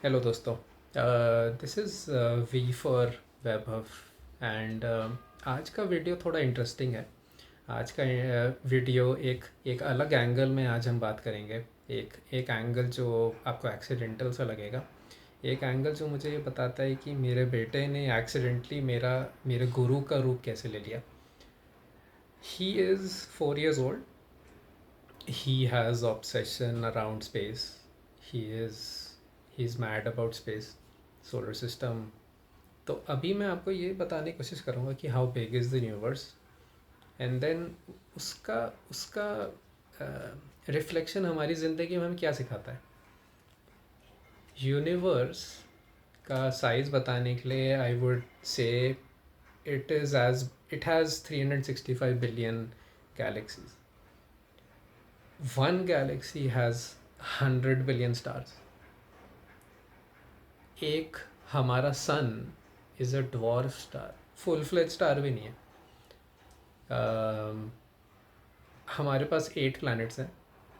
Hello दोस्तों। This is V for Vaibhav and आज का वीडियो थोड़ा इंटरेस्टिंग है। आज का वीडियो एक एक अलग एंगल में आज हम बात करेंगे। एक एक एंगल जो आपको एक्सीडेंटल सा लगेगा। एक एंगल जो मुझे ये बताता है कि मेरे बेटे ने एक्सीडेंटली मेरे गुरु का रूप कैसे ले लिया। He is 4 years old. He has obsession around space. He is he's mad about space, solar system. तो अभी मैं आपको ये बताने की कोशिश करूँगा कि how big is the universe and then उसका उसका रिफ्लेक्शन हमारी ज़िंदगी में हमें क्या सिखाता है। यूनिवर्स का साइज़ बताने के लिए I would say it has 365 billion galaxies. One galaxy has 100 billion stars. एक हमारा sun is a dwarf star, full fledge star भी नहीं है. हमारे पास 8 planets हैं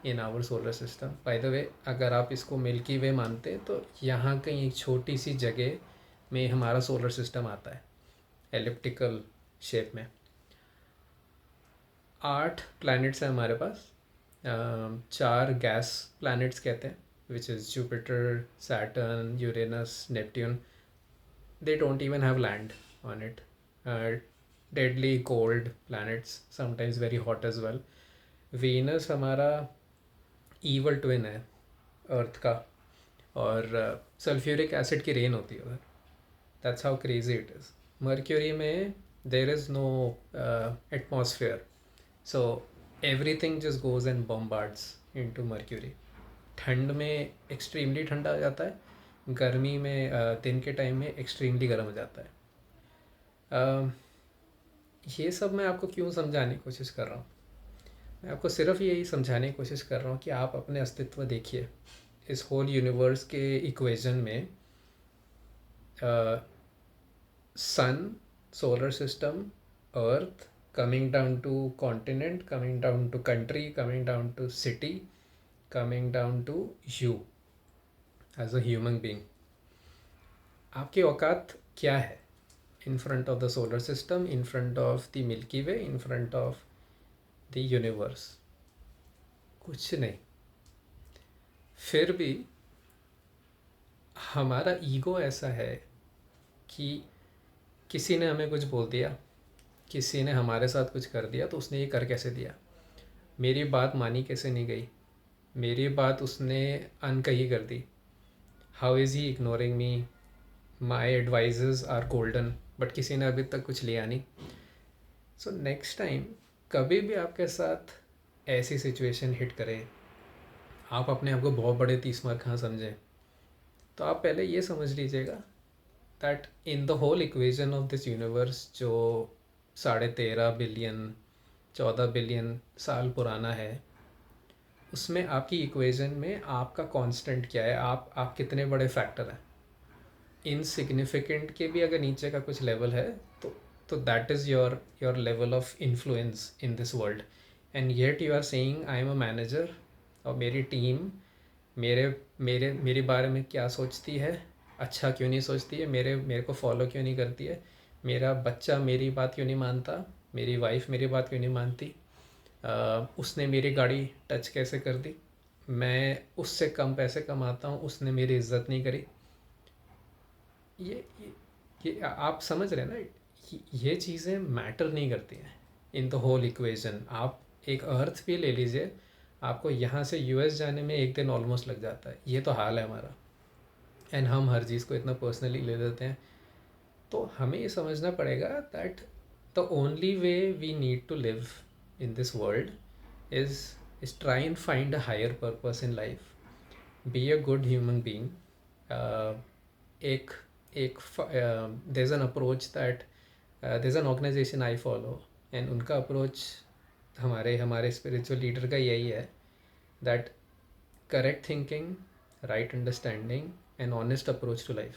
in our solar system. By the way, अगर आप इसको मिल्की वे मानते हैं तो यहाँ कहीं एक छोटी सी जगह में हमारा सोलर सिस्टम आता है, एलिप्टिकल शेप में. 8 planets हैं हमारे पास. 4 गैस प्लैनेट्स कहते हैं, which is Jupiter, Saturn, Uranus, Neptune. They don't even have land on it. Deadly cold planets, sometimes very hot as well. Venus हमारा ईवल ट्विन है अर्थ का, और सल्फ्यूरिक एसिड की रेन होती है उधर. That's how crazy it is. Mercury में there is no atmosphere, so everything just goes and bombards into Mercury. ठंड में एक्सट्रीमली ठंडा हो जाता है, गर्मी में दिन के टाइम में एक्सट्रीमली गर्म हो जाता है. ये सब मैं आपको क्यों समझाने की कोशिश कर रहा हूँ. मैं आपको सिर्फ यही समझाने की कोशिश कर रहा हूँ कि आप अपने अस्तित्व देखिए इस होल यूनिवर्स के इक्वेशन में. Sun, solar system, Earth, coming down to continent, coming down to country, coming down to city, coming down to you as a human being. आपकी औकात क्या है in front of the solar system, in front of the Milky Way, in front of the universe? कुछ नहीं. फिर भी हमारा ego ऐसा है कि किसी ने हमें कुछ बोल दिया, किसी ने हमारे साथ कुछ कर दिया, तो उसने ये कर कैसे दिया, मेरी बात मानी कैसे नहीं गई, मेरी बात उसने अनकही कर दी, how is he ignoring me, my advises are golden, but किसी ने अभी तक कुछ लिया नहीं. सो नेक्स्ट टाइम कभी भी आपके साथ ऐसी सिचुएशन हिट करे, आप अपने आप को बहुत बड़े तीसमार खां समझें, तो आप पहले ये समझ लीजिएगा that in the whole equation of this universe, जो 13.5 बिलियन 14 बिलियन साल पुराना है, उसमें आपकी इक्वेशन में आपका कांस्टेंट क्या है, आप कितने बड़े फैक्टर हैं. इनसिग्निफिकेंट के भी अगर नीचे का कुछ लेवल है, तो that is your level of influence in this world. And yet you are saying I am a manager, और मेरी टीम मेरे मेरे मेरे बारे में क्या सोचती है, अच्छा क्यों नहीं सोचती है, मेरे को फॉलो क्यों नहीं करती है, मेरा बच्चा मेरी बात क्यों नहीं मानता, मेरी वाइफ मेरी बात क्यों नहीं मानती, उसने मेरी गाड़ी टच कैसे कर दी, मैं उससे कम पैसे कमाता हूँ, उसने मेरी इज्जत नहीं करी. ये ये ये आप समझ रहे हैं ना, ये चीज़ें मैटर नहीं करती हैं इन द होल इक्वेशन. आप एक अर्थ भी ले लीजिए, आपको यहाँ से यूएस जाने में एक दिन ऑलमोस्ट लग जाता है. ये तो हाल है हमारा, एंड हम हर चीज़ को इतना पर्सनली ले लेते हैं. तो हमें ये समझना पड़ेगा that the only way we need to live in this world is is try and find a higher purpose in life, be a good human being. एक एक there is an approach that there is an organisation I follow, and उनका approach हमारे हमारे spiritual leader का यही है that correct thinking, right understanding and honest approach to life.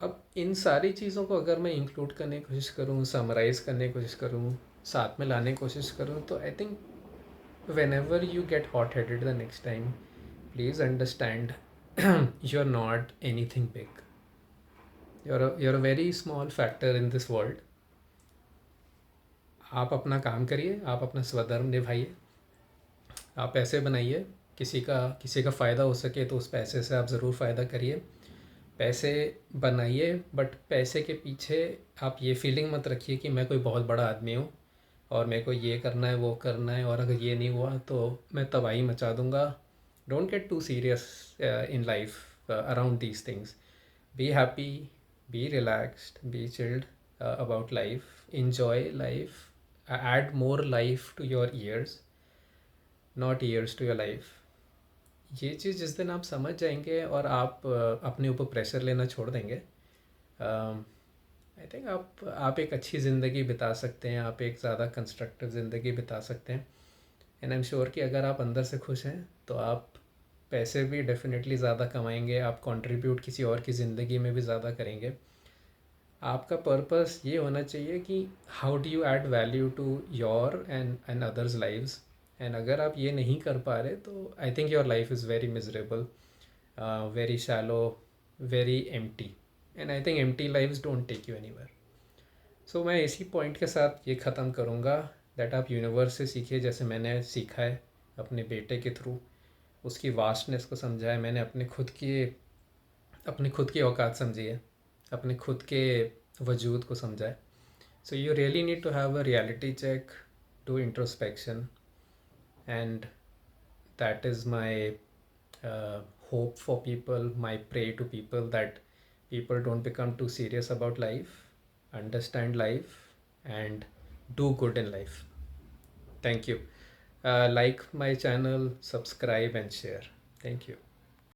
अब इन सारी चीज़ों को अगर मैं इंक्लूड करने की कोशिश करूँ, समराइज़ करने की कोशिश करूँ, साथ में लाने की कोशिश करूँ, तो I think when ever you get hot headed the next time, please understand you're not anything big. You're a very small factor in this world. आप अपना काम करिए, आप अपना स्वधर्म निभाइए, आप पैसे बनाइए, किसी का फ़ायदा हो सके तो उस पैसे से आप ज़रूर फ़ायदा करिए। पैसे बनाइए, बट पैसे के पीछे आप ये फीलिंग मत रखिए कि मैं कोई बहुत बड़ा आदमी हूँ और मेरे को ये करना है, वो करना है, और अगर ये नहीं हुआ तो मैं तबाही मचा दूँगा। Don't get too serious in life around these things. Be happy, be relaxed, be chilled about life, enjoy life, add more life to your years, not years to your life. ये चीज़ जिस दिन आप समझ जाएंगे और आप अपने ऊपर प्रेशर लेना छोड़ देंगे, आई थिंक आप एक अच्छी ज़िंदगी बिता सकते हैं, आप एक ज़्यादा कंस्ट्रक्टिव ज़िंदगी बिता सकते हैं। एंड आई एम श्योर कि अगर आप अंदर से खुश हैं तो आप पैसे भी डेफिनेटली ज़्यादा कमाएंगे, आप कंट्रीब्यूट किसी और की ज़िंदगी में भी ज़्यादा करेंगे। आपका पर्पस ये होना चाहिए कि how do you add value to your and others lives. And अगर आप ये नहीं कर पा रहे तो I think your life is very miserable, very shallow, very empty, and I think empty lives don't take you anywhere. So मैं इसी पॉइंट के साथ ये ख़त्म करूँगा, दैट आप यूनिवर्स से सीखिए जैसे मैंने सीखा है अपने बेटे के थ्रू। उसकी वास्टनेस को समझा है मैंने, अपने खुद की औकात समझी है, अपने खुद के वजूद को समझा है। So you really need to have a reality check, do introspection, and that is my hope for people, my pray to people, that people don't become too serious about life, understand life, and do good in life. Thank you. Like my channel, subscribe and share. Thank you.